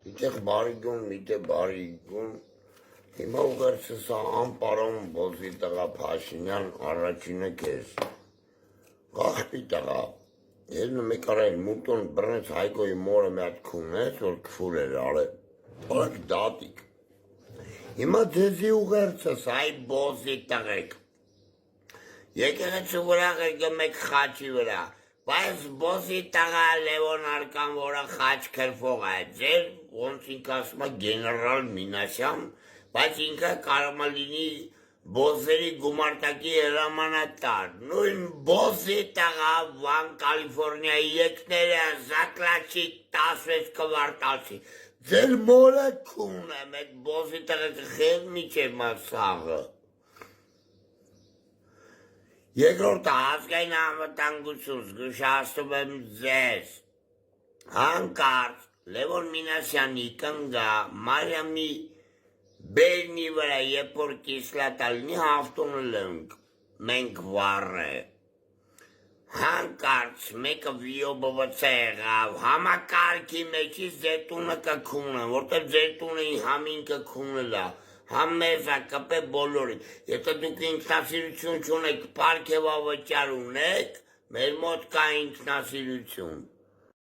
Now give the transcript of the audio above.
Միտեղ բարիգուն, միտեղ բարիգուն, հիմա ուղերձս անպարոն բոզի տղա Փաշինյան առաջինը կեզ, գաղպի տղա, երնը մեկ արայլ մուտոն բրնեց Հայկոյի մորը մի հատ քունեց, որ կվուր էր արեք դատիկ, հիմա ձեզի ուղերձս այ բոզի տղեք, եկեղեցու վրա գմեք խաչի վրա, բայց բոզի տղա Լևոն Արկան, որը խաչ քրվող է, ձեր ոնց ինքը ասում է գեներալ Մինասյան, բայց ինքը կարող է լինի բոզերի գումարտակի հրամանատար, նույն բոզի տղա Վան Կալիֆորնիայի եկները Զակլաչի 16 կվարտալցի, ձեր մորը քուն է, մեկ բոզի տղա կխեղ միջև մասաղը, երկրորդը ազգային անվտանգություն զգուշացնում եմ ձեզ, հանկարծ Լևոն Մինասյանի կնգա Մարիամի բերնի վրա երբ որ կիսլատա լինի հաղթունը լնք, մենք վառ է, հանկարծ մեկը վիոբվց է եղավ, համակարգի մեջից ձեր տունը կքունը, որտեղ ձեր տունը համին կքունը լա, համ մեզ կպե բոլորին, եթե դուք ինքնասիրություն չունեք, պարգևավճար ունեք, մեր մոտ կա ինքնասիրություն։